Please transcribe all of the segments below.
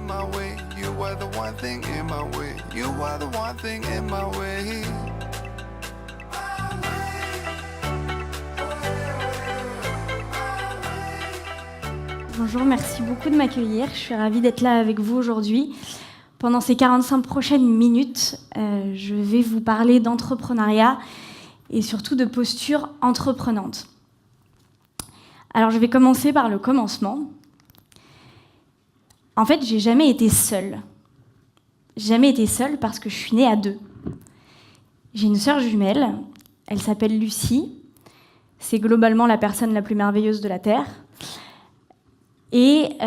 my way. You are the one thing in my way. You are the one thing in my way. Bonjour, merci beaucoup de m'accueillir. Je suis ravie d'être là avec vous aujourd'hui. Pendant ces 45 prochaines minutes, je vais vous parler d'entrepreneuriat et surtout de posture entreprenante. Alors, je vais commencer par le commencement. En fait, j'ai jamais été seule. Jamais été seule parce que je suis née à 2. J'ai une sœur jumelle, elle s'appelle Lucie. C'est globalement la personne la plus merveilleuse de la Terre. Et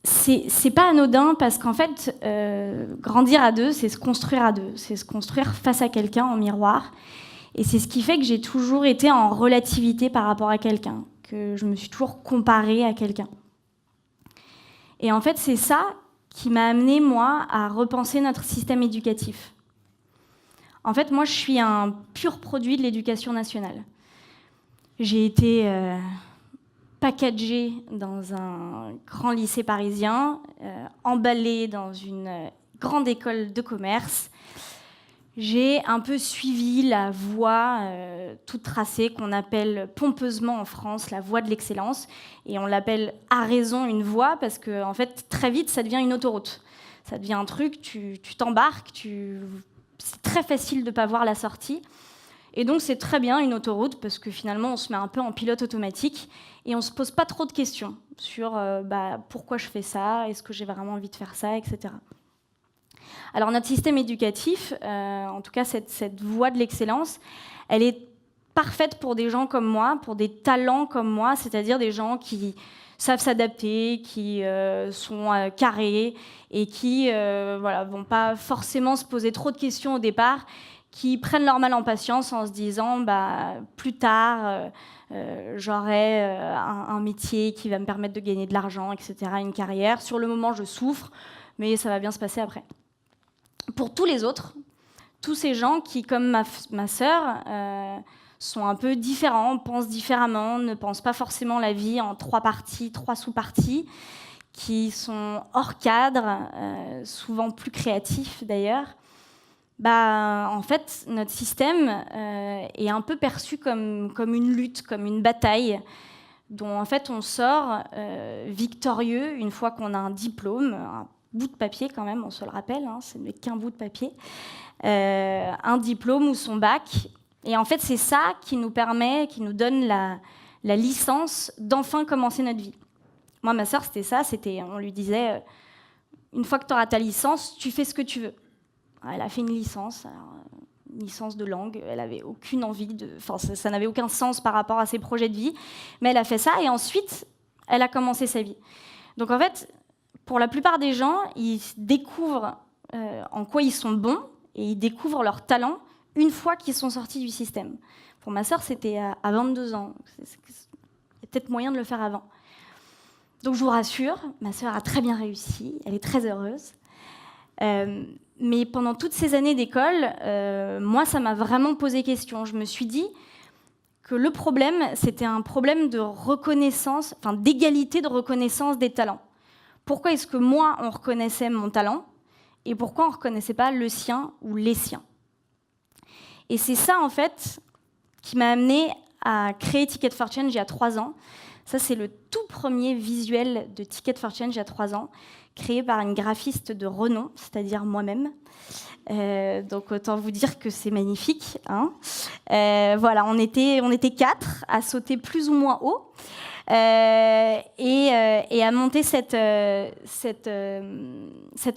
c'est pas anodin parce qu'en fait, grandir à 2, c'est se construire à 2. C'est se construire face à quelqu'un en miroir. Et c'est ce qui fait que j'ai toujours été en relativité par rapport à quelqu'un, que je me suis toujours comparée à quelqu'un. Et en fait, c'est ça qui m'a amenée, moi, à repenser notre système éducatif. En fait, moi, je suis un pur produit de l'éducation nationale. J'ai été packagée dans un grand lycée parisien, emballée dans une grande école de commerce. J'ai un peu suivi la voie toute tracée qu'on appelle pompeusement en France la voie de l'excellence. Et on l'appelle à raison une voie parce que en fait, très vite, ça devient une autoroute. Ça devient un truc, tu t'embarques, c'est très facile de ne pas voir la sortie. Et donc, c'est très bien une autoroute parce que finalement, on se met un peu en pilote automatique et on ne se pose pas trop de questions sur pourquoi je fais ça, est-ce que j'ai vraiment envie de faire ça, etc. Alors notre système éducatif, en tout cas cette voie de l'excellence, elle est parfaite pour des gens comme moi, pour des talents comme moi, c'est-à-dire des gens qui savent s'adapter, qui sont carrés et qui vont pas forcément se poser trop de questions au départ, qui prennent leur mal en patience en se disant plus tard j'aurai un métier qui va me permettre de gagner de l'argent, etc., une carrière. Sur le moment, je souffre, mais ça va bien se passer après. Pour tous les autres, tous ces gens qui, comme ma sœur, sont un peu différents, pensent différemment, ne pensent pas forcément la vie en 3 parties, 3 sous-parties, qui sont hors cadre, souvent plus créatifs d'ailleurs, en fait, notre système est un peu perçu comme une lutte, comme une bataille, dont en fait on sort victorieux une fois qu'on a un diplôme, un bout de papier quand même, on se le rappelle, ce n'est qu'un bout de papier, un diplôme ou son bac. Et en fait, c'est ça qui nous permet, qui nous donne la licence d'enfin commencer notre vie. Moi, ma sœur, on lui disait, une fois que tu auras ta licence, tu fais ce que tu veux. Elle a fait une licence de langue, elle n'avait aucune envie ça n'avait aucun sens par rapport à ses projets de vie, mais elle a fait ça et ensuite, elle a commencé sa vie. Donc en fait, pour la plupart des gens, ils découvrent en quoi ils sont bons et ils découvrent leur talent une fois qu'ils sont sortis du système. Pour ma sœur, c'était à 22 ans. Il y a peut-être moyen de le faire avant. Donc je vous rassure, ma sœur a très bien réussi, elle est très heureuse. Mais pendant toutes ces années d'école, moi, ça m'a vraiment posé question. Je me suis dit que le problème, c'était un problème de reconnaissance, d'égalité de reconnaissance des talents. Pourquoi est-ce que moi, on reconnaissait mon talent et pourquoi on ne reconnaissait pas le sien ou les siens? Et c'est ça, en fait, qui m'a amenée à créer Ticket for Change il y a 3 ans. Ça, c'est le tout premier visuel de Ticket for Change il y a 3 ans, créé par une graphiste de renom, c'est-à-dire moi-même. Donc, autant vous dire que c'est magnifique. Voilà, on était 4 à sauter plus ou moins haut. Et à monter cette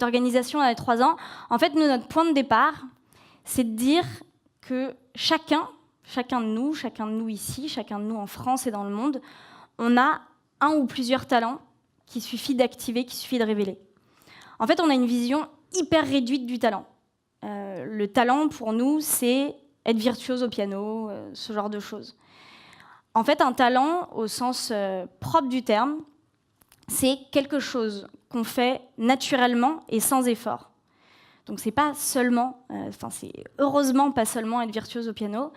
organisation à 3 ans. En fait, notre point de départ, c'est de dire que chacun de nous ici, chacun de nous en France et dans le monde, on a un ou plusieurs talents qu'il suffit d'activer, qu'il suffit de révéler. En fait, on a une vision hyper réduite du talent. Le talent, pour nous, c'est être virtuose au piano, ce genre de choses. En fait, un talent, au sens propre du terme, c'est quelque chose qu'on fait naturellement et sans effort. Donc, c'est pas seulement, c'est heureusement pas seulement être virtuose au piano,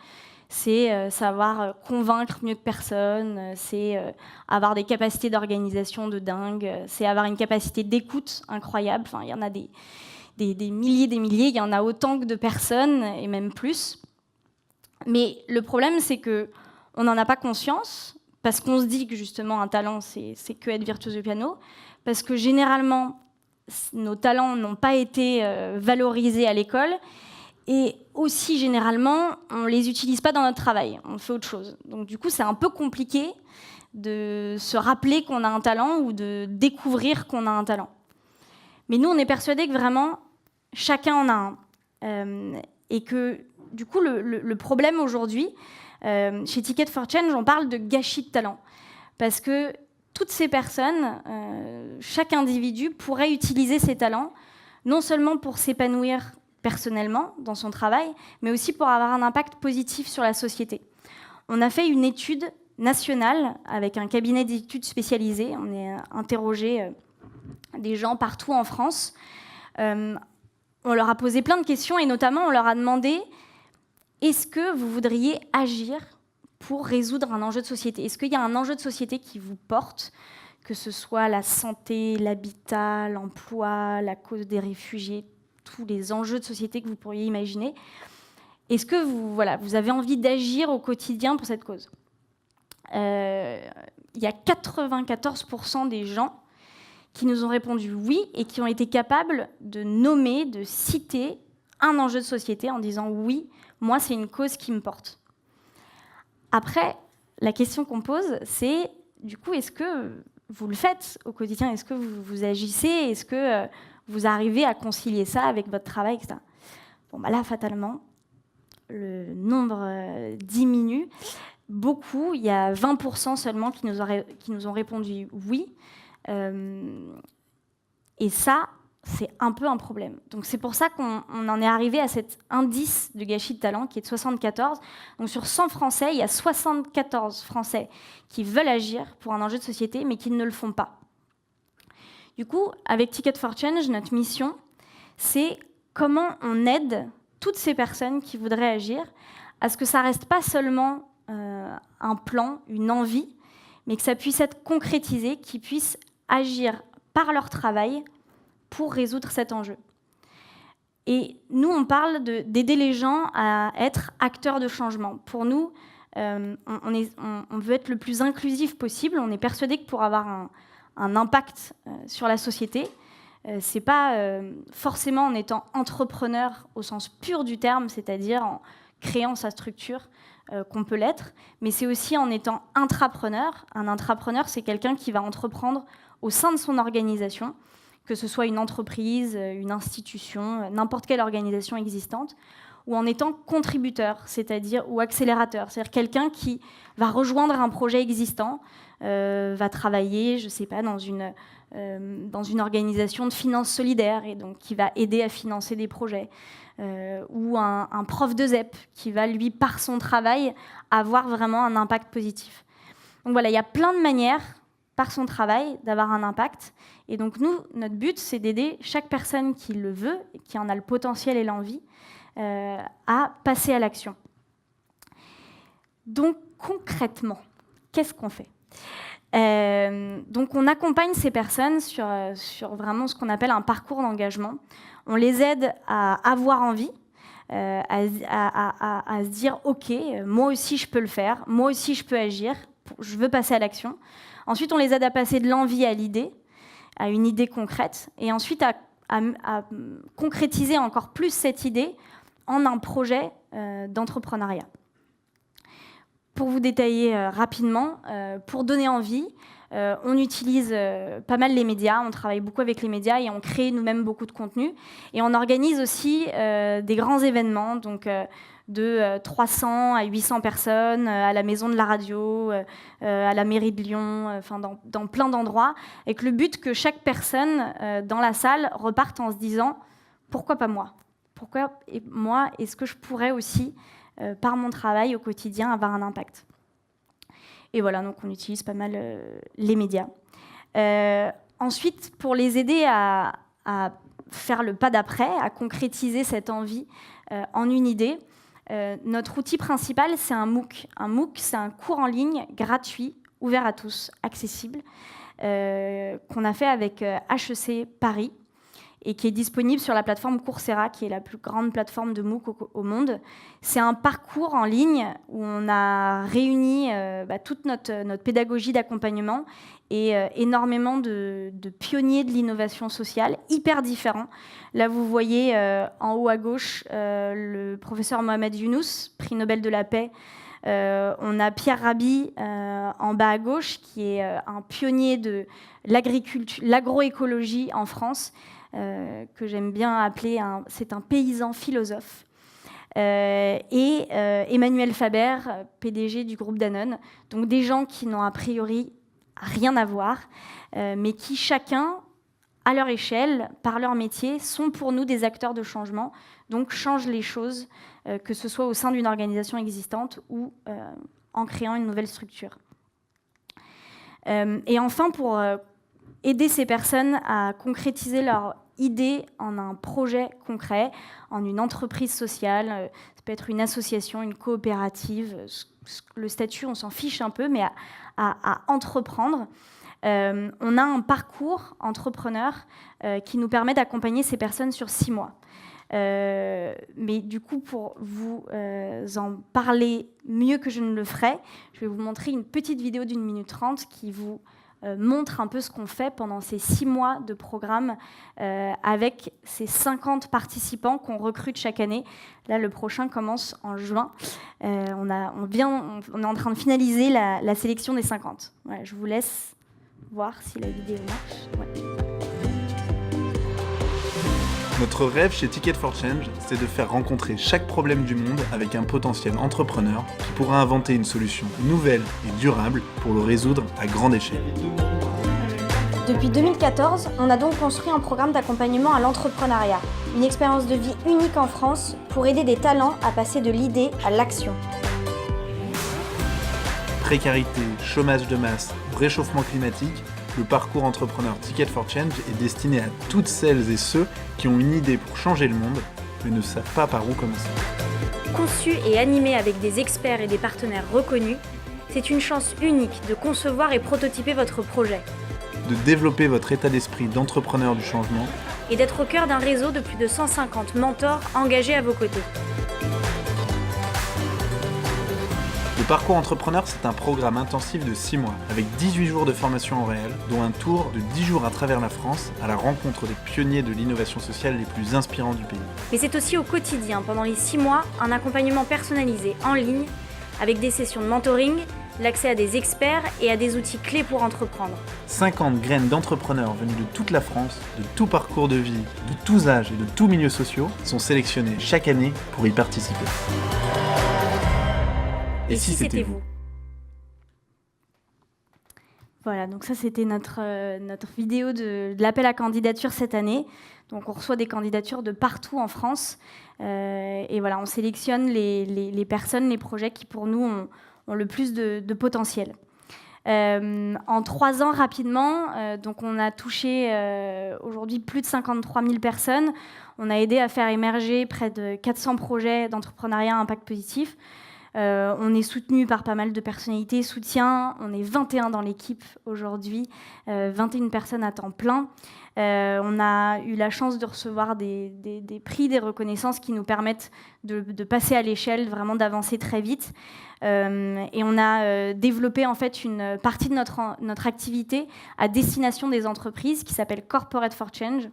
c'est savoir convaincre mieux que personne, c'est avoir des capacités d'organisation de dingue, c'est avoir une capacité d'écoute incroyable. Enfin, il y en a des milliers, il y en a autant que de personnes, et même plus. Mais le problème, c'est qu'on n'en a pas conscience, parce qu'on se dit que justement un talent, c'est que être virtuose du piano, parce que généralement, nos talents n'ont pas été valorisés à l'école, et aussi généralement, on ne les utilise pas dans notre travail, on fait autre chose. Donc du coup, c'est un peu compliqué de se rappeler qu'on a un talent ou de découvrir qu'on a un talent. Mais nous, on est persuadés que vraiment, chacun en a un. Et que du coup, le problème aujourd'hui, chez Ticket for Change, on parle de gâchis de talent. Parce que toutes ces personnes, chaque individu pourrait utiliser ses talents, non seulement pour s'épanouir personnellement dans son travail, mais aussi pour avoir un impact positif sur la société. On a fait une étude nationale avec un cabinet d'études spécialisé. On a interrogé des gens partout en France. On leur a posé plein de questions et notamment on leur a demandé est-ce que vous voudriez agir pour résoudre un enjeu de société? Est-ce qu'il y a un enjeu de société qui vous porte, que ce soit la santé, l'habitat, l'emploi, la cause des réfugiés, tous les enjeux de société que vous pourriez imaginer? Est-ce que vous avez envie d'agir au quotidien pour cette cause? Il y a 94% des gens qui nous ont répondu oui et qui ont été capables de nommer, de citer un enjeu de société en disant oui, moi c'est une cause qui me porte. Après, la question qu'on pose, c'est du coup, est-ce que vous le faites au quotidien? Est-ce que vous agissez? Est-ce que vous arrivez à concilier ça avec votre travail, etc. Bon, bah là, fatalement, le nombre diminue beaucoup. Il y a 20% seulement qui nous ont répondu oui. Et ça, c'est un peu un problème. Donc c'est pour ça qu'on en est arrivé à cet indice de gâchis de talent qui est de 74. Donc sur 100 Français, il y a 74 Français qui veulent agir pour un enjeu de société, mais qui ne le font pas. Du coup, avec Ticket for Change, notre mission, c'est comment on aide toutes ces personnes qui voudraient agir à ce que ça ne reste pas seulement un plan, une envie, mais que ça puisse être concrétisé, qu'ils puissent agir par leur travail pour résoudre cet enjeu. Et nous, on parle d'aider les gens à être acteurs de changement. Pour nous, on veut être le plus inclusif possible. On est persuadé que pour avoir un impact sur la société, c'est pas forcément en étant entrepreneur au sens pur du terme, c'est-à-dire en créant sa structure qu'on peut l'être, mais c'est aussi en étant intrapreneur. Un intrapreneur, c'est quelqu'un qui va entreprendre au sein de son organisation, que ce soit une entreprise, une institution, n'importe quelle organisation existante, ou en étant contributeur, c'est-à-dire ou accélérateur, c'est-à-dire quelqu'un qui va rejoindre un projet existant, va travailler, je ne sais pas, dans une organisation de finances solidaires et donc qui va aider à financer des projets, ou un prof de ZEP qui va, lui, par son travail, avoir vraiment un impact positif. Donc voilà, il y a plein de manières, par son travail, d'avoir un impact. Et donc nous, notre but, c'est d'aider chaque personne qui le veut, qui en a le potentiel et l'envie, à passer à l'action. Donc concrètement, qu'est-ce qu'on fait ? Donc on accompagne ces personnes sur vraiment ce qu'on appelle un parcours d'engagement. On les aide à avoir envie, à se dire « Ok, moi aussi je peux le faire, moi aussi je peux agir, je veux passer à l'action ». Ensuite, on les aide à passer de l'envie à l'idée, à une idée concrète, et ensuite à concrétiser encore plus cette idée en un projet d'entrepreneuriat. Pour vous détailler rapidement, pour donner envie, on utilise pas mal les médias, on travaille beaucoup avec les médias et on crée nous-mêmes beaucoup de contenu. Et on organise aussi des grands événements, donc de 300 à 800 personnes, à la Maison de la Radio, à la mairie de Lyon, enfin dans plein d'endroits, avec le but que chaque personne dans la salle reparte en se disant « Pourquoi pas moi ? Pourquoi moi, est-ce que je pourrais aussi, par mon travail au quotidien, avoir un impact ?» Et voilà, donc on utilise pas mal les médias. Ensuite, pour les aider à faire le pas d'après, à concrétiser cette envie en une idée, Notre outil principal, c'est un MOOC. Un MOOC, c'est un cours en ligne gratuit, ouvert à tous, accessible, qu'on a fait avec HEC Paris et qui est disponible sur la plateforme Coursera, qui est la plus grande plateforme de MOOC au monde. C'est un parcours en ligne où on a réuni toute notre pédagogie d'accompagnement et énormément de pionniers de l'innovation sociale, hyper différents. Là, vous voyez en haut à gauche le professeur Mohamed Younous, prix Nobel de la paix. On a Pierre Rabhi en bas à gauche, qui est un pionnier de l'agroécologie en France, que j'aime bien appeler, c'est un paysan philosophe. Et Emmanuel Faber, PDG du groupe Danone. Donc des gens qui n'ont a priori rien à voir, mais qui chacun, à leur échelle, par leur métier, sont pour nous des acteurs de changement, donc changent les choses, que ce soit au sein d'une organisation existante ou en créant une nouvelle structure. Et enfin, pour aider ces personnes à concrétiser leur idée en un projet concret, en une entreprise sociale, ça peut être une association, une coopérative, le statut, on s'en fiche un peu, mais à entreprendre. On a un parcours entrepreneur qui nous permet d'accompagner ces personnes sur 6 mois. Mais du coup, pour vous en parler mieux que je ne le ferai, je vais vous montrer une petite vidéo d'1 minute 30 qui vous montre un peu ce qu'on fait pendant ces 6 mois de programme avec ces 50 participants qu'on recrute chaque année. Là, le prochain commence en juin. On est en train de finaliser la sélection des 50. Voilà, je vous laisse voir si la vidéo marche. Ouais. Notre rêve chez Ticket for Change, c'est de faire rencontrer chaque problème du monde avec un potentiel entrepreneur qui pourra inventer une solution nouvelle et durable pour le résoudre à grande échelle. Depuis 2014, on a donc construit un programme d'accompagnement à l'entrepreneuriat, une expérience de vie unique en France pour aider des talents à passer de l'idée à l'action. Précarité, chômage de masse, réchauffement climatique, le parcours entrepreneur Ticket for Change est destiné à toutes celles et ceux qui ont une idée pour changer le monde, mais ne savent pas par où commencer. Conçu et animé avec des experts et des partenaires reconnus, c'est une chance unique de concevoir et prototyper votre projet. De développer votre état d'esprit d'entrepreneur du changement et d'être au cœur d'un réseau de plus de 150 mentors engagés à vos côtés. Le parcours entrepreneur, c'est un programme intensif de 6 mois, avec 18 jours de formation en réel, dont un tour de 10 jours à travers la France, à la rencontre des pionniers de l'innovation sociale les plus inspirants du pays. Mais c'est aussi au quotidien, pendant les 6 mois, un accompagnement personnalisé en ligne, avec des sessions de mentoring, l'accès à des experts et à des outils clés pour entreprendre. 50 graines d'entrepreneurs venus de toute la France, de tout parcours de vie, de tous âges et de tous milieux sociaux, sont sélectionnés chaque année pour y participer. Et si c'était vous ? Voilà, donc ça c'était notre vidéo de l'appel à candidature cette année. Donc on reçoit des candidatures de partout en France. Et voilà, on sélectionne les personnes, les projets qui pour nous ont le plus de potentiel. En 3 ans rapidement, donc on a touché aujourd'hui plus de 53 000 personnes. On a aidé à faire émerger près de 400 projets d'entrepreneuriat à impact positif. On est soutenu par pas mal de personnalités, soutien. On est 21 dans l'équipe aujourd'hui, 21 personnes à temps plein. On a eu la chance de recevoir des prix, des reconnaissances qui nous permettent de passer à l'échelle, vraiment d'avancer très vite. Et on a développé en fait une partie de notre activité à destination des entreprises qui s'appelle Corporate for Change.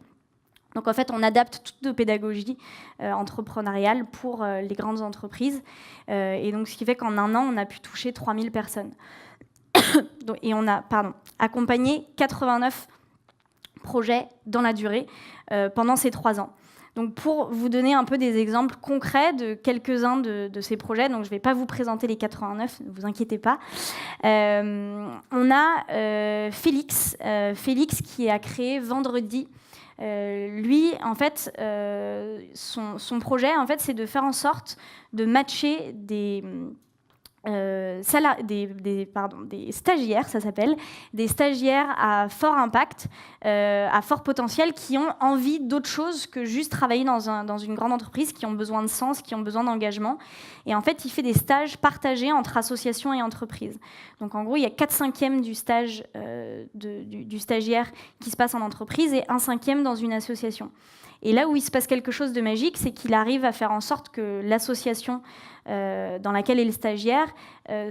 Donc en fait, on adapte toute nos pédagogies entrepreneuriales pour les grandes entreprises. Et donc ce qui fait qu'en 1 an, on a pu toucher 3000 personnes. Et on a accompagné 89 projets dans la durée pendant ces 3 ans. Donc pour vous donner un peu des exemples concrets de quelques-uns de ces projets, donc je ne vais pas vous présenter les 89, ne vous inquiétez pas. On a Félix qui a créé Vendredi. Lui, en fait, son projet, en fait, c'est de faire en sorte de matcher des des stagiaires, ça s'appelle, des stagiaires à fort impact, à fort potentiel, qui ont envie d'autre chose que juste travailler dans une grande entreprise, qui ont besoin de sens, qui ont besoin d'engagement. Et en fait, il fait des stages partagés entre associations et entreprises. Donc en gros, il y a 4/5 du stage du stagiaire qui se passe en entreprise et 1/5 dans une association. Et là où il se passe quelque chose de magique, c'est qu'il arrive à faire en sorte que l'association dans laquelle est le stagiaire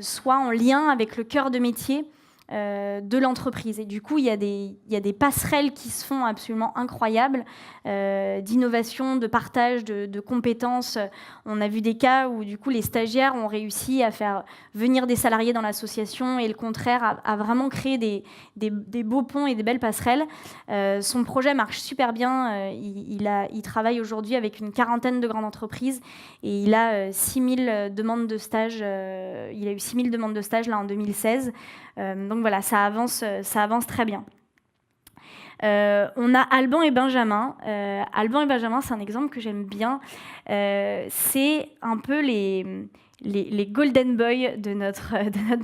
soit en lien avec le cœur de métier de l'entreprise. Et du coup, il y a des passerelles qui se font absolument incroyables, d'innovation, de partage de compétences. On a vu des cas où du coup, les stagiaires ont réussi à faire venir des salariés dans l'association et le contraire, à vraiment créer des beaux ponts et des belles passerelles. Son projet marche super bien. Il travaille aujourd'hui avec une 40aine de grandes entreprises et il a 6000 demandes de stage. Il a eu 6000 demandes de stage là en 2016. Donc voilà, ça avance très bien. On a Alban et Benjamin. Alban et Benjamin, c'est un exemple que j'aime bien. C'est un peu les golden boys de notre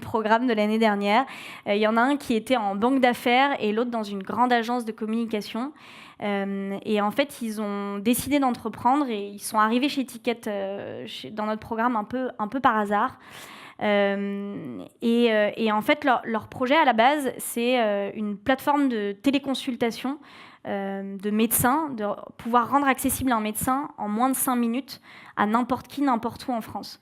programme de l'année dernière. Il y en a un qui était en banque d'affaires et l'autre dans une grande agence de communication. Et en fait, ils ont décidé d'entreprendre et ils sont arrivés chez Ticket dans notre programme un peu par hasard. Et en fait, leur projet à la base, c'est une plateforme de téléconsultation de médecins, de pouvoir rendre accessible un médecin en moins de 5 minutes à n'importe qui, n'importe où en France.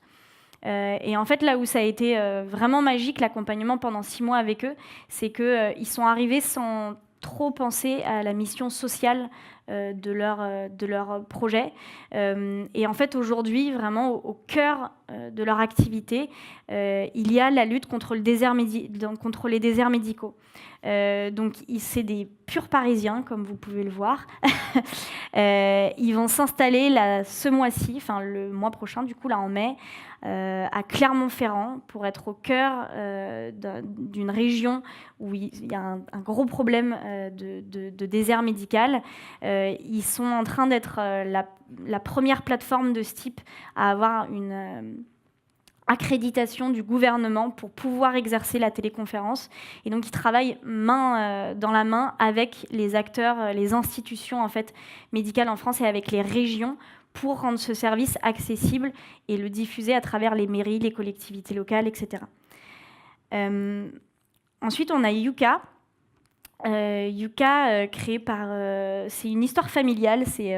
Et en fait, là où ça a été vraiment magique, l'accompagnement pendant 6 mois avec eux, c'est qu'ils sont arrivés sans trop penser à la mission sociale de leur projet. Et en fait, aujourd'hui, vraiment au cœur de leur activité, il y a la lutte contre les déserts médicaux. Donc, c'est des purs Parisiens, comme vous pouvez le voir. Ils vont s'installer ce mois-ci, enfin le mois prochain, du coup, là en mai, à Clermont-Ferrand, pour être au cœur d'une région où il y a un gros problème de désert médical. Ils sont en train d'être la première plateforme de ce type à avoir une accréditation du gouvernement pour pouvoir exercer la téléconférence. Et donc, ils travaillent main dans la main avec les acteurs, les institutions en fait, médicales en France et avec les régions pour rendre ce service accessible et le diffuser à travers les mairies, les collectivités locales, etc. Ensuite, on a Yuka. Yuka, créé par... c'est une histoire familiale, c'est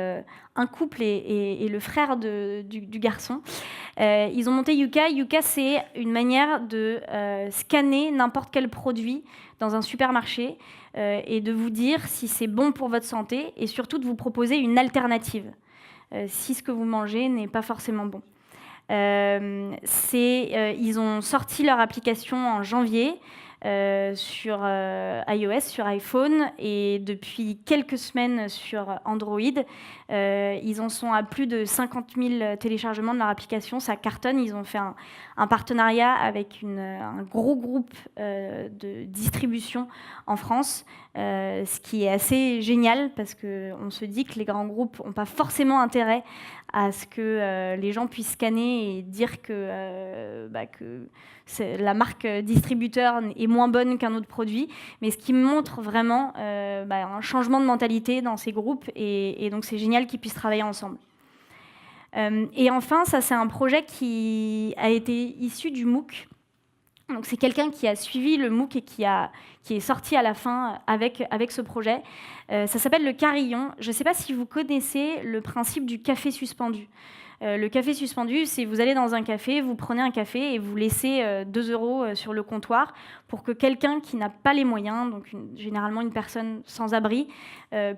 un couple et le frère du garçon. Ils ont monté Yuka. Yuka, c'est une manière de scanner n'importe quel produit dans un supermarché et de vous dire si c'est bon pour votre santé et surtout de vous proposer une alternative si ce que vous mangez n'est pas forcément bon. Ils ont sorti leur application en janvier sur iOS, sur iPhone et depuis quelques semaines sur Android. Ils en sont à plus de 50 000 téléchargements de leur application. Ça cartonne. Ils ont fait un partenariat avec un gros groupe de distribution en France, ce qui est assez génial parce qu'on se dit que les grands groupes n'ont pas forcément intérêt à ce que les gens puissent scanner et dire que la marque distributeur est moins bonne qu'un autre produit, mais ce qui montre vraiment un changement de mentalité dans ces groupes, et donc c'est génial qu'ils puissent travailler ensemble. Et enfin, ça c'est un projet qui a été issu du MOOC. Donc c'est quelqu'un qui a suivi le MOOC et qui est sorti à la fin avec ce projet. Ça s'appelle le Carillon. Je ne sais pas si vous connaissez le principe du café suspendu. Le café suspendu, c'est vous allez dans un café, vous prenez un café et vous laissez 2 € sur le comptoir pour que quelqu'un qui n'a pas les moyens, donc généralement une personne sans abri,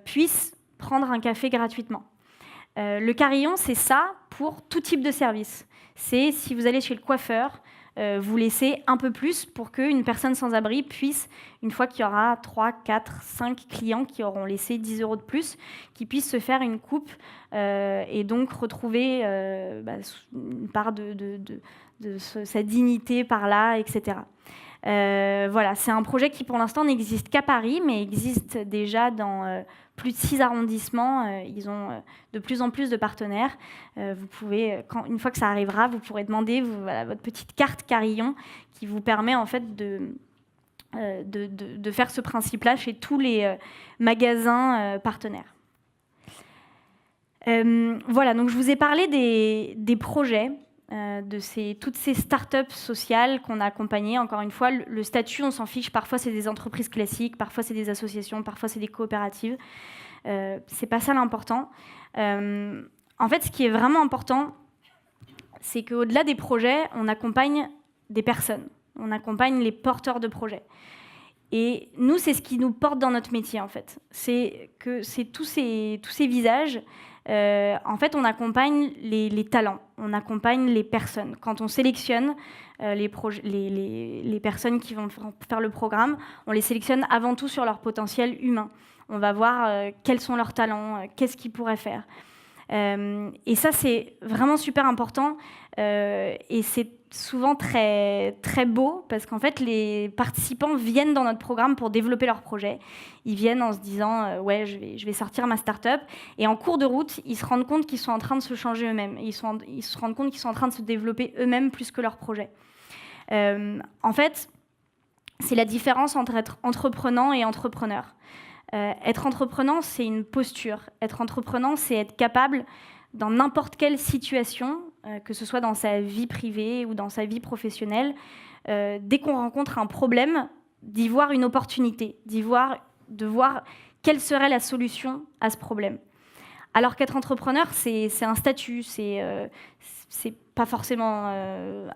puisse prendre un café gratuitement. Le Carillon, c'est ça pour tout type de service. C'est si vous allez chez le coiffeur, vous laissez un peu plus pour qu'une personne sans abri puisse, une fois qu'il y aura 3, 4, 5 clients qui auront laissé 10 € de plus, qui puissent se faire une coupe et donc retrouver une part de sa dignité par là, etc. Voilà, c'est un projet qui pour l'instant n'existe qu'à Paris, mais existe déjà dans plus de 6 arrondissements, ils ont de plus en plus de partenaires. Vous pouvez, une fois que ça arrivera, vous pourrez demander votre petite carte Carillon qui vous permet en fait de faire ce principe-là chez tous les magasins partenaires. Voilà, donc je vous ai parlé des projets, de toutes ces startups sociales qu'on a accompagnées. Encore une fois, le statut, on s'en fiche. Parfois, c'est des entreprises classiques, parfois, c'est des associations, parfois, c'est des coopératives. C'est pas ça l'important. En fait, ce qui est vraiment important, c'est qu'au-delà des projets, on accompagne des personnes. On accompagne les porteurs de projets. Et nous, c'est ce qui nous porte dans notre métier, en fait. C'est tous ces visages. En fait, on accompagne les talents, on accompagne les personnes. Quand on sélectionne les personnes qui vont faire le programme, on les sélectionne avant tout sur leur potentiel humain. On va voir quels sont leurs talents, qu'est-ce qu'ils pourraient faire. Et ça, c'est vraiment super important. Et c'est souvent très, très beau parce qu'en fait, les participants viennent dans notre programme pour développer leur projet. Ils viennent en se disant ouais, je vais sortir ma start-up. Et en cours de route, ils se rendent compte qu'ils sont en train de se changer eux-mêmes. Ils se rendent compte qu'ils sont en train de se développer eux-mêmes plus que leur projet. En fait, c'est la différence entre être entreprenant et entrepreneur. Être entreprenant, c'est une posture. Être entreprenant, c'est être capable, dans n'importe quelle situation, que ce soit dans sa vie privée ou dans sa vie professionnelle, dès qu'on rencontre un problème, d'y voir une opportunité, de voir quelle serait la solution à ce problème. Alors qu'être entrepreneur, c'est un statut, c'est pas forcément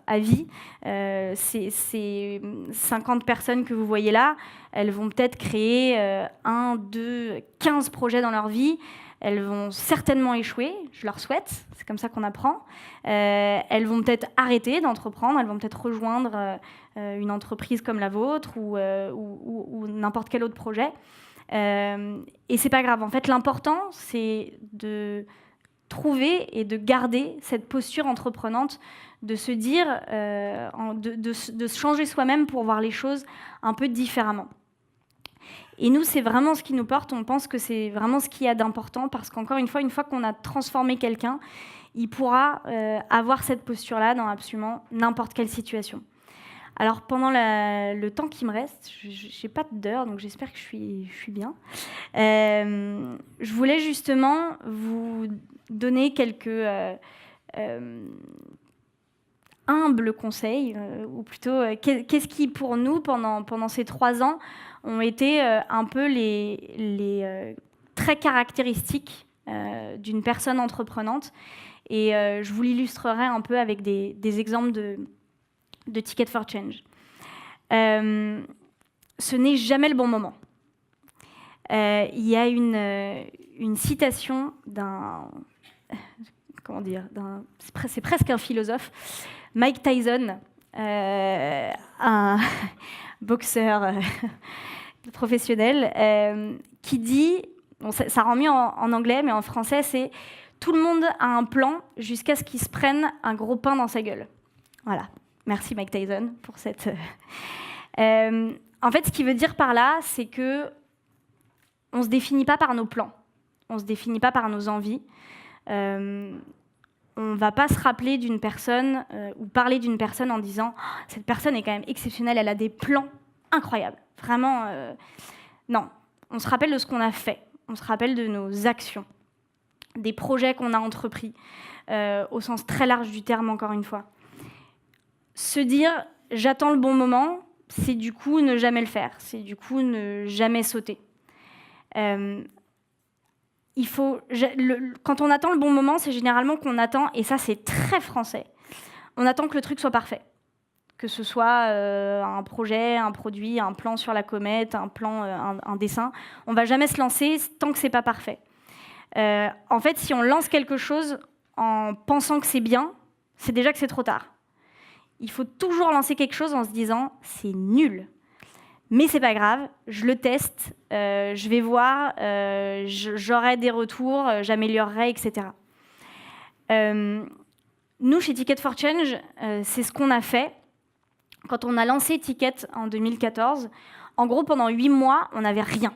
à vie. C'est 50 personnes que vous voyez là, elles vont peut-être créer 1, 2, 15 projets dans leur vie. Elles vont certainement échouer, je leur souhaite, c'est comme ça qu'on apprend. Elles vont peut-être arrêter d'entreprendre, elles vont peut-être rejoindre une entreprise comme la vôtre ou n'importe quel autre projet. Et c'est pas grave. En fait, l'important, c'est de trouver et de garder cette posture entreprenante, de se dire, de se changer soi-même pour voir les choses un peu différemment. Et nous, c'est vraiment ce qui nous porte. On pense que c'est vraiment ce qu'il y a d'important parce qu'encore une fois qu'on a transformé quelqu'un, il pourra avoir cette posture-là dans absolument n'importe quelle situation. Alors, pendant le temps qui me reste, je n'ai pas d'heure, donc j'espère que je suis bien. Je voulais justement vous donner quelques humbles conseils, ou plutôt, qu'est-ce qui, pour nous, pendant ces 3 ans, ont été un peu les traits caractéristiques d'une personne entreprenante. Et je vous l'illustrerai un peu avec des exemples de Ticket for Change. Ce n'est jamais le bon moment. Il y a une citation d'un... Comment dire, c'est presque un philosophe, Mike Tyson, un boxeur professionnel, qui dit, bon, ça rend mieux en anglais, mais en français, c'est « Tout le monde a un plan jusqu'à ce qu'il se prenne un gros pain dans sa gueule ». Voilà. Merci Mike Tyson pour cette... En fait, ce qu'il veut dire par là, c'est que on ne se définit pas par nos plans, on ne se définit pas par nos envies. On ne va pas se rappeler d'une personne ou parler d'une personne en disant oh, « cette personne est quand même exceptionnelle, elle a des plans incroyables ». Vraiment, non. On se rappelle de ce qu'on a fait, on se rappelle de nos actions, des projets qu'on a entrepris, au sens très large du terme, encore une fois. Se dire « j'attends le bon moment », c'est du coup ne jamais le faire, c'est du coup ne jamais sauter. Quand on attend le bon moment, c'est généralement qu'on attend, et ça c'est très français, on attend que le truc soit parfait. Que ce soit un projet, un produit, un plan sur la comète, un dessin. On ne va jamais se lancer tant que ce n'est pas parfait. En fait, si on lance quelque chose en pensant que c'est bien, c'est déjà que c'est trop tard. Il faut toujours lancer quelque chose en se disant « c'est nul ». Mais c'est pas grave, je le teste, je vais voir, j'aurai des retours, j'améliorerai, etc. Nous, chez Ticket for Change, c'est ce qu'on a fait. Quand on a lancé Ticket en 2014, en gros, pendant 8 mois, on n'avait rien.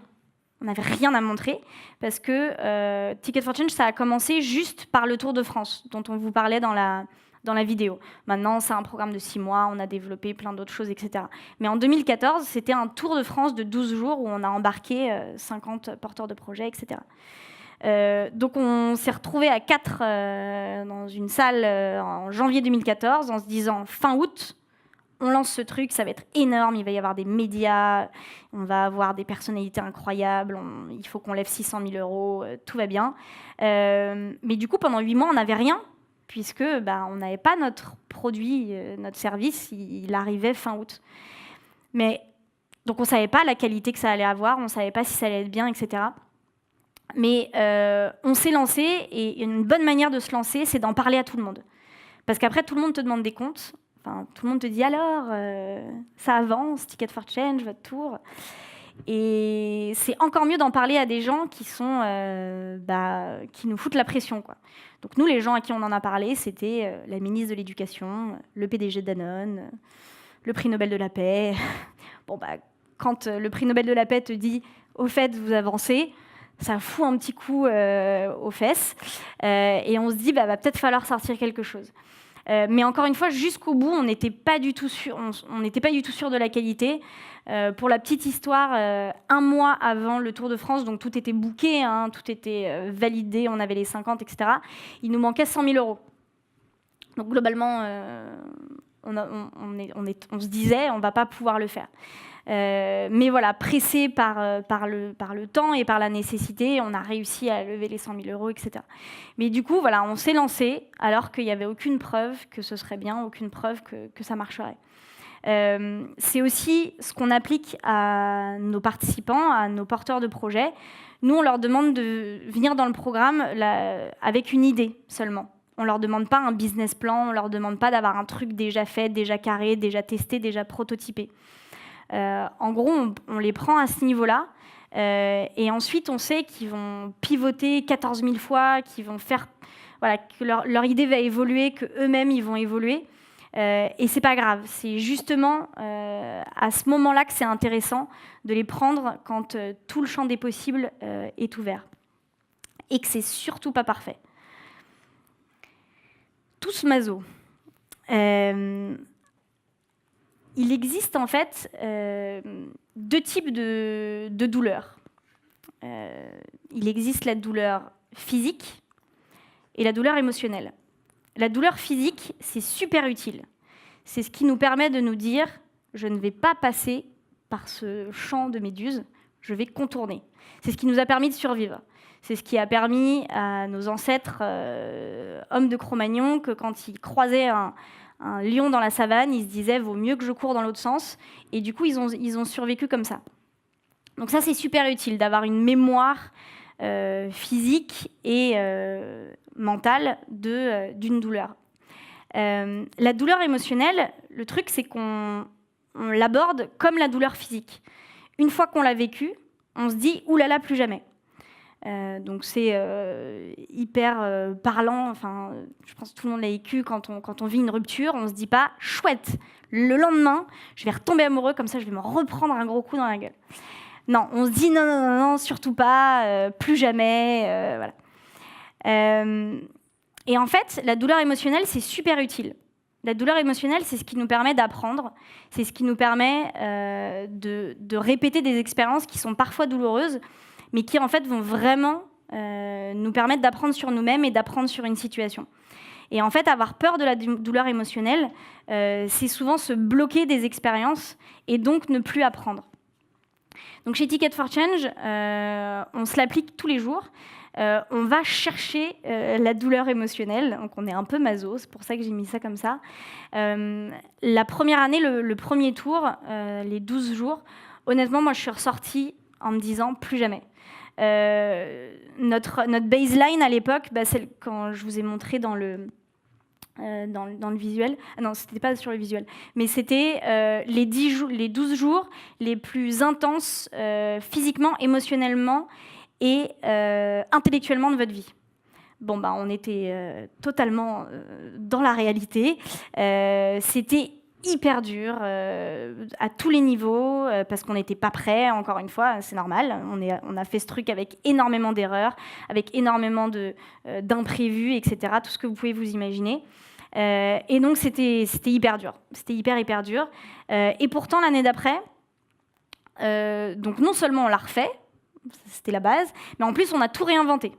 On n'avait rien à montrer parce que Ticket for Change, ça a commencé juste par le Tour de France, dont on vous parlait dans la vidéo. Maintenant, c'est un programme de 6 mois, on a développé plein d'autres choses, etc. Mais en 2014, c'était un Tour de France de 12 jours où on a embarqué 50 porteurs de projets, etc. Donc on s'est retrouvés à 4 dans une salle en janvier 2014 en se disant fin août, on lance ce truc, ça va être énorme, il va y avoir des médias, on va avoir des personnalités incroyables, il faut qu'on lève 600 000 €, tout va bien. Mais du coup, pendant 8 mois, on n'avait rien, puisque on n'avait pas notre produit, notre service, il arrivait fin août. Donc on ne savait pas la qualité que ça allait avoir, on ne savait pas si ça allait être bien, etc. Mais on s'est lancé, et une bonne manière de se lancer, c'est d'en parler à tout le monde. Parce qu'après, tout le monde te demande des comptes. Enfin, tout le monde te dit alors, ça avance, Ticket for Change, votre tour. Et c'est encore mieux d'en parler à des gens qui nous foutent la pression, quoi. Donc nous, les gens à qui on en a parlé, c'était la ministre de l'Éducation, le PDG de Danone, le prix Nobel de la paix. Quand le prix Nobel de la paix te dit « au fait, vous avancez », ça fout un petit coup aux fesses. Et on se dit va peut-être falloir sortir quelque chose. Mais encore une fois, jusqu'au bout, on n'était pas du tout sûr de la qualité. Pour la petite histoire, 1 mois avant le Tour de France, donc tout était booké, hein, tout était validé, on avait les 50, etc. Il nous manquait 100 000 €. Donc globalement, on se disait, on ne va pas pouvoir le faire. Mais voilà, pressé par le temps et par la nécessité, on a réussi à lever les 100 000 €, etc. Mais du coup, voilà, on s'est lancé alors qu'il n'y avait aucune preuve que ce serait bien, aucune preuve que ça marcherait. C'est aussi ce qu'on applique à nos participants, à nos porteurs de projets. Nous, on leur demande de venir dans le programme avec une idée seulement. On ne leur demande pas un business plan, on ne leur demande pas d'avoir un truc déjà fait, déjà carré, déjà testé, déjà prototypé. En gros, on les prend à ce niveau-là. Et ensuite, on sait qu'ils vont pivoter 14 000 fois, qu'ils vont faire, que leur idée va évoluer, qu'eux-mêmes, ils vont évoluer. Et c'est pas grave. C'est justement à ce moment-là que c'est intéressant de les prendre quand tout le champ des possibles est ouvert. Et que c'est surtout pas parfait. Tous maso. Il existe en fait 2 types de douleurs. Il existe la douleur physique et la douleur émotionnelle. La douleur physique, c'est super utile. C'est ce qui nous permet de nous dire « je ne vais pas passer par ce champ de méduses, je vais contourner ». C'est ce qui nous a permis de survivre. C'est ce qui a permis à nos ancêtres hommes de Cro-Magnon que quand ils croisaient un lion dans la savane, ils se disaient « vaut mieux que je cours dans l'autre sens ». Et du coup, ils ont survécu comme ça. Donc ça, c'est super utile d'avoir une mémoire physique et mentale d'une douleur. La douleur émotionnelle, le truc, c'est qu'on l'aborde comme la douleur physique. Une fois qu'on l'a vécue, on se dit « oulala, plus jamais ». Donc c'est hyper parlant. Enfin, je pense que tout le monde l'a vécu quand on vit une rupture. On ne se dit pas « chouette, le lendemain, je vais retomber amoureux, comme ça je vais me reprendre un gros coup dans la gueule ». Non, on se dit non, surtout pas, plus jamais. Voilà. Et en fait, la douleur émotionnelle, c'est super utile. La douleur émotionnelle, c'est ce qui nous permet d'apprendre, c'est ce qui nous permet de répéter des expériences qui sont parfois douloureuses, mais qui en fait vont vraiment nous permettre d'apprendre sur nous-mêmes et d'apprendre sur une situation. Et en fait, avoir peur de la douleur émotionnelle, c'est souvent se bloquer des expériences et donc ne plus apprendre. Donc chez Ticket for Change, on se l'applique tous les jours. On va chercher la douleur émotionnelle. Donc on est un peu maso, c'est pour ça que j'ai mis ça comme ça. La première année, le premier tour, les 12 jours, honnêtement, moi je suis ressortie en me disant plus jamais. Notre baseline à l'époque, celle quand je vous ai montré dans le visuel. Ah non, c'était pas sur le visuel. Mais c'était les 12 jours les plus intenses physiquement, émotionnellement et intellectuellement de votre vie. On était totalement dans la réalité. C'était hyper dur à tous les niveaux parce qu'on n'était pas prêt, encore une fois, c'est normal. On a fait ce truc avec énormément d'erreurs, avec énormément d'imprévus, etc. Tout ce que vous pouvez vous imaginer. Et donc, c'était hyper dur. C'était hyper dur. Et pourtant, l'année d'après, donc non seulement on l'a refait, c'était la base, mais en plus, on a tout réinventé.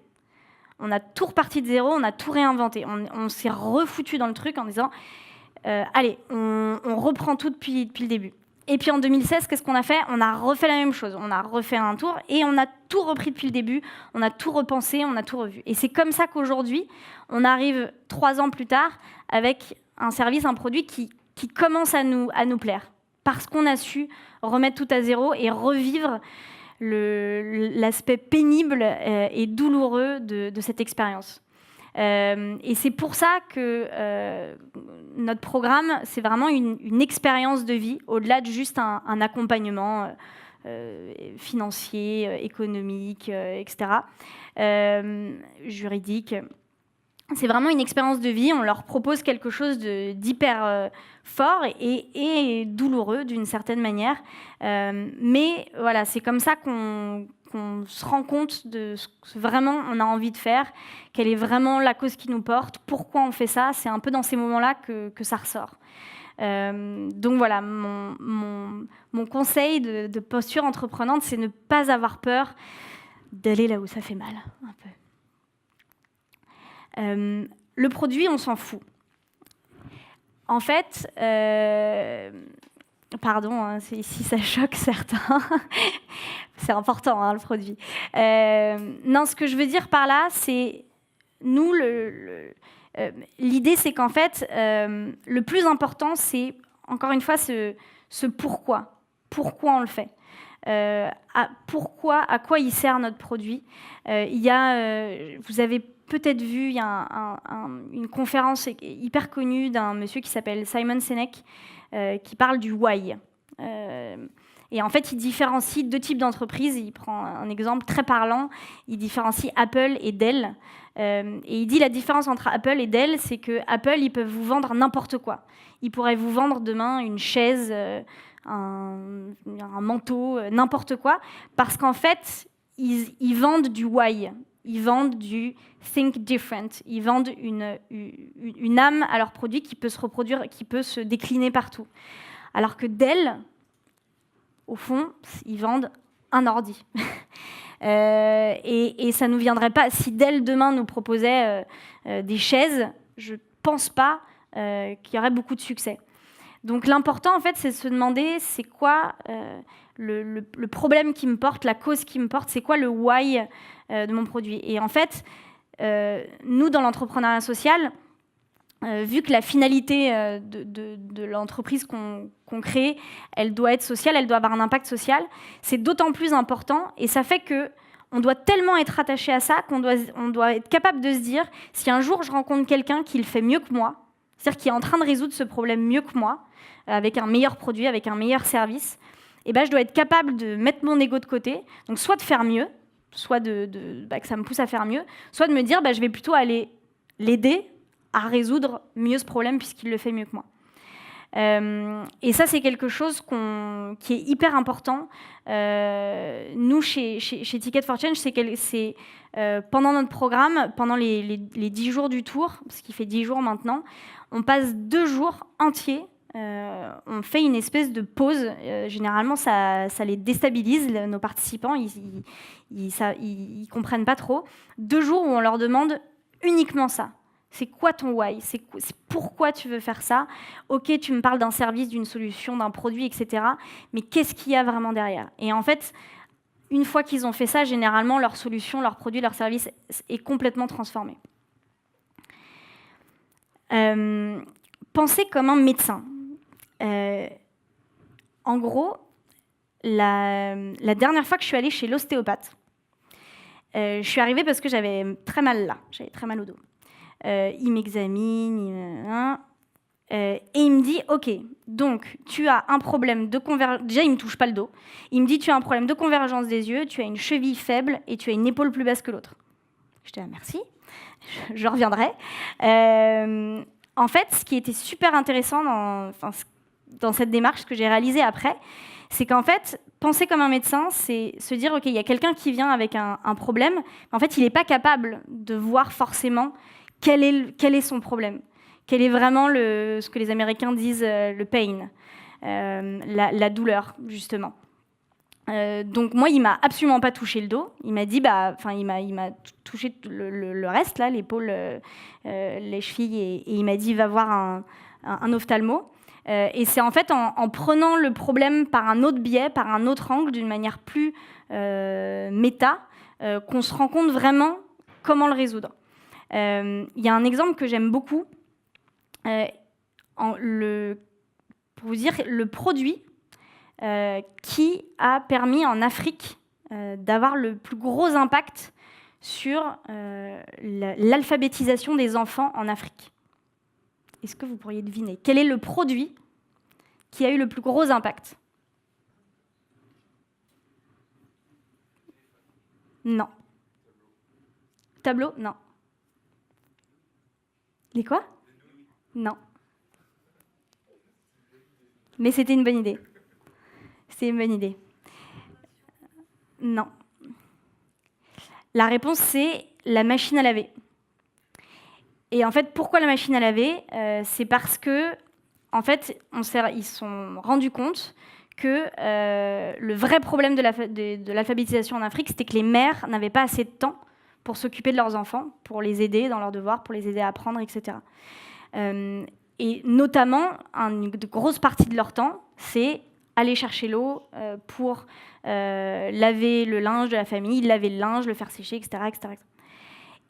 On a tout reparti de zéro, on a tout réinventé. On s'est refoutu dans le truc en disant... allez, on reprend tout depuis le début. Et puis en 2016, qu'est-ce qu'on a fait? On a refait la même chose. On a refait un tour et on a tout repris depuis le début. On a tout repensé, on a tout revu. Et c'est comme ça qu'aujourd'hui, on arrive 3 ans plus tard avec un service, un produit qui commence à nous plaire. Parce qu'on a su remettre tout à zéro et revivre l'aspect pénible et douloureux de cette expérience. Et c'est pour ça que notre programme, c'est vraiment une expérience de vie, au-delà de juste un accompagnement financier, économique, etc., juridique. C'est vraiment une expérience de vie. On leur propose quelque chose d'hyper fort et douloureux d'une certaine manière. Mais voilà, c'est comme ça qu'on se rend compte de ce que vraiment on a envie de faire, quelle est vraiment la cause qui nous porte, pourquoi on fait ça. C'est un peu dans ces moments-là que ça ressort. Donc voilà, mon conseil de posture entreprenante, c'est ne pas avoir peur d'aller là où ça fait mal, un peu. Le produit, on s'en fout. En fait, pardon, hein, si ça choque certains, c'est important, hein, le produit. Non, ce que je veux dire par là, c'est nous, l'idée, c'est qu'en fait, le plus important, c'est, encore une fois, ce pourquoi. Pourquoi on le fait. À quoi il sert notre produit. Vous avez peut-être vu, il y a une conférence hyper connue d'un monsieur qui s'appelle Simon Sinek, qui parle du why. Et en fait, il différencie 2 types d'entreprises. Il prend un exemple très parlant. Il différencie Apple et Dell. Et il dit la différence entre Apple et Dell, c'est que Apple, ils peuvent vous vendre n'importe quoi. Ils pourraient vous vendre demain une chaise, un manteau, n'importe quoi, parce qu'en fait, ils vendent du why. Ils vendent du think different. Ils vendent une âme à leur produit qui peut se reproduire, qui peut se décliner partout. Alors que Dell, au fond, ils vendent un ordi. Et ça ne nous viendrait pas. Si Dell, demain, nous proposait des chaises, je ne pense pas qu'il y aurait beaucoup de succès. Donc l'important, en fait, c'est de se demander, c'est quoi le problème qui me porte, la cause qui me porte, c'est quoi le why de mon produit. Et en fait, nous, dans l'entrepreneuriat social, vu que la finalité de l'entreprise qu'on crée, elle doit être sociale, elle doit avoir un impact social, c'est d'autant plus important. Et ça fait qu'on doit tellement être attaché à ça qu'on doit être capable de se dire, si un jour je rencontre quelqu'un qui le fait mieux que moi, c'est-à-dire qui est en train de résoudre ce problème mieux que moi, avec un meilleur produit, avec un meilleur service, et ben, je dois être capable de mettre mon ego de côté, donc soit de faire mieux, soit que ça me pousse à faire mieux, soit de me dire je vais plutôt aller l'aider à résoudre mieux ce problème puisqu'il le fait mieux que moi. Et ça, c'est quelque chose qui est hyper important. Nous, chez Ticket for Change, c'est pendant notre programme, pendant les 10 jours du tour, parce qu'il fait 10 jours maintenant, on passe 2 jours entiers. On fait une espèce de pause. Généralement, ça les déstabilise, nos participants. Ils comprennent pas trop. 2 jours où on leur demande uniquement ça. C'est quoi ton why? C'est pourquoi tu veux faire ça? Ok, tu me parles d'un service, d'une solution, d'un produit, etc. Mais qu'est-ce qu'il y a vraiment derrière? Et en fait, une fois qu'ils ont fait ça, généralement, leur solution, leur produit, leur service est complètement transformé. Pensez comme un médecin. En gros, la dernière fois que je suis allée chez l'ostéopathe, je suis arrivée parce que j'avais très mal là, j'avais très mal au dos. Il m'examine, et il me dit, ok, donc tu as un problème de convergence. Déjà, il me touche pas le dos. Il me dit, tu as un problème de convergence des yeux, tu as une cheville faible et tu as une épaule plus basse que l'autre. Je dis, merci, je reviendrai. En fait, ce qui était super intéressant, dans cette démarche, ce que j'ai réalisé après, c'est qu'en fait, penser comme un médecin, c'est se dire, OK, il y a quelqu'un qui vient avec un problème, mais en fait, il n'est pas capable de voir forcément quel est son problème, quel est vraiment ce que les Américains disent le pain, la douleur, justement. Donc moi, il m'a absolument pas touché le dos. Il m'a dit, il m'a touché le reste, là, l'épaule, les chevilles, et il m'a dit, va voir un ophtalmo. Et c'est en fait en prenant le problème par un autre biais, par un autre angle, d'une manière plus méta, qu'on se rend compte vraiment comment le résoudre. Il y a un exemple que j'aime beaucoup. Pour vous dire, le produit qui a permis en Afrique d'avoir le plus gros impact sur l'alphabétisation des enfants en Afrique. Est-ce que vous pourriez deviner quel est le produit qui a eu le plus gros impact? Non. Tableau? Non. Les quoi? Non. Mais c'était une bonne idée. C'est une bonne idée. Non. La réponse, c'est la machine à laver. Et en fait, pourquoi la machine à laver? C'est parce que, en fait, ils se sont rendus compte que le vrai problème de l'alphabétisation en Afrique, c'était que les mères n'avaient pas assez de temps pour s'occuper de leurs enfants, pour les aider dans leurs devoirs, pour les aider à apprendre, etc. Et notamment, une grosse partie de leur temps, c'est aller chercher l'eau pour laver le linge de la famille, laver le linge, le faire sécher, etc. etc.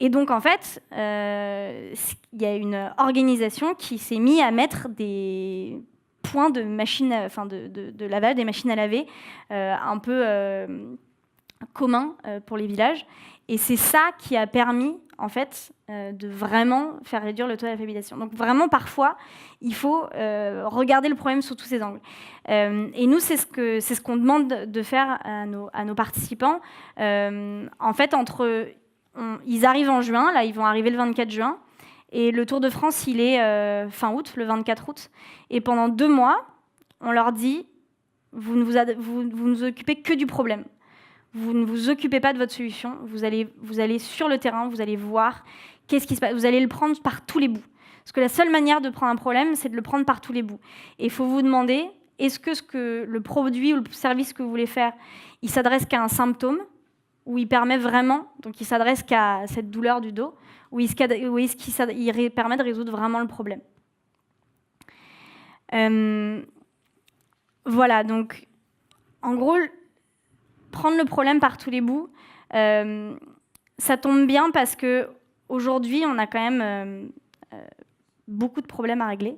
Et donc, en fait, il y a une organisation qui s'est mise à mettre des points de machines, de lavage, des machines à laver un peu communs pour les villages. Et c'est ça qui a permis, en fait, de vraiment faire réduire le taux d'alphabétisation. Donc, vraiment, parfois, il faut regarder le problème sous tous ses angles. Et nous, c'est ce qu'on demande de faire à nos participants. En fait, ils arrivent en juin, là, ils vont arriver le 24 juin, et le Tour de France, il est fin août, le 24 août. Et pendant 2 mois, on leur dit, vous ne vous occupez que du problème. Vous ne vous occupez pas de votre solution. Vous allez sur le terrain, vous allez voir qu'est-ce qui se passe. Vous allez le prendre par tous les bouts. Parce que la seule manière de prendre un problème, c'est de le prendre par tous les bouts. Et il faut vous demander, est-ce que le produit ou le service que vous voulez faire, il s'adresse qu'à un symptôme, où il permet vraiment, donc il s'adresse qu'à cette douleur du dos, ou est-ce qu'il permet de résoudre vraiment le problème. Voilà, donc en gros, prendre le problème par tous les bouts, ça tombe bien parce qu'aujourd'hui, on a quand même beaucoup de problèmes à régler.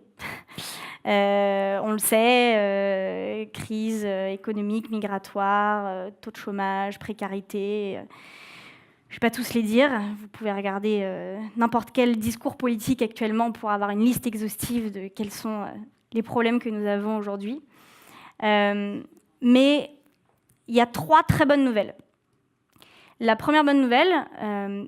On le sait, crise économique, migratoire, taux de chômage, précarité. Je ne vais pas tous les dire. Vous pouvez regarder n'importe quel discours politique actuellement pour avoir une liste exhaustive de quels sont les problèmes que nous avons aujourd'hui. Mais il y a 3 très bonnes nouvelles. La première bonne nouvelle,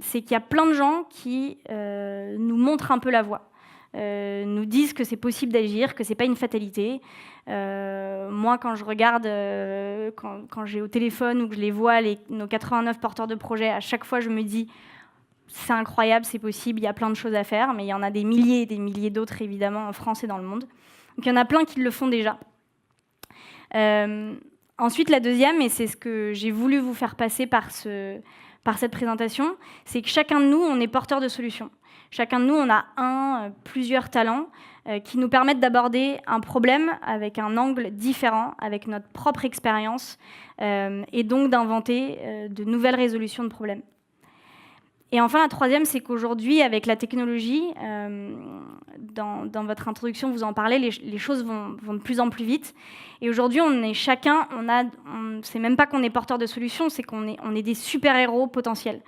c'est qu'il y a plein de gens qui nous montrent un peu la voie. Nous disent que c'est possible d'agir, que ce n'est pas une fatalité. Moi, quand je regarde, quand j'ai au téléphone ou que je les vois, nos 89 porteurs de projets, à chaque fois, je me dis c'est incroyable, c'est possible, il y a plein de choses à faire, mais il y en a des milliers et des milliers d'autres, évidemment, en France et dans le monde. Donc il y en a plein qui le font déjà. Ensuite, la deuxième, et c'est ce que j'ai voulu vous faire passer par cette présentation, c'est que chacun de nous, on est porteur de solutions. Chacun de nous, on a plusieurs talents qui nous permettent d'aborder un problème avec un angle différent, avec notre propre expérience, et donc d'inventer de nouvelles résolutions de problèmes. Et enfin, la troisième, c'est qu'aujourd'hui, avec la technologie, dans votre introduction, vous en parlez, les choses vont de plus en plus vite. Et aujourd'hui, c'est même pas qu'on est porteur de solutions, c'est qu'on est des super-héros potentiels.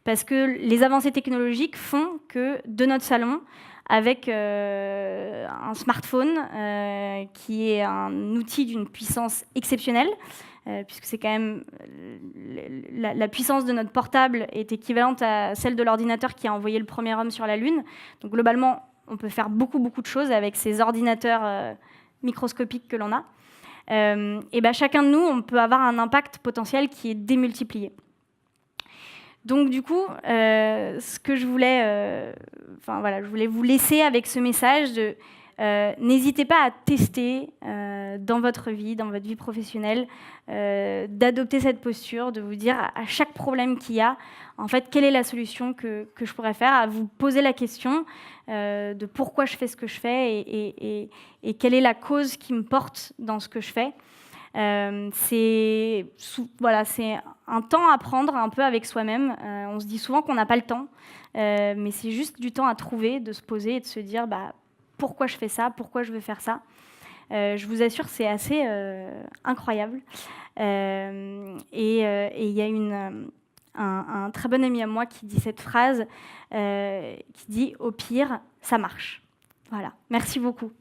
Parce que les avancées technologiques font que de notre salon, avec un smartphone qui est un outil d'une puissance exceptionnelle, puisque c'est quand même la puissance de notre portable est équivalente à celle de l'ordinateur qui a envoyé le premier homme sur la Lune. Donc globalement, on peut faire beaucoup de choses avec ces ordinateurs microscopique que l'on a, et ben, chacun de nous, on peut avoir un impact potentiel qui est démultiplié. Donc du coup, ce que je voulais, je voulais vous laisser avec ce message de n'hésitez pas à tester dans votre vie professionnelle, d'adopter cette posture, de vous dire à chaque problème qu'il y a, en fait, quelle est la solution que je pourrais faire, à vous poser la question de pourquoi je fais ce que je fais et quelle est la cause qui me porte dans ce que je fais. C'est un temps à prendre un peu avec soi-même. On se dit souvent qu'on n'a pas le temps, mais c'est juste du temps à trouver, de se poser et de se dire pourquoi je fais ça, pourquoi je veux faire ça. Je vous assure, c'est assez incroyable. Et il y a un très bon ami à moi qui dit cette phrase, qui dit « Au pire, ça marche ». Voilà, merci beaucoup.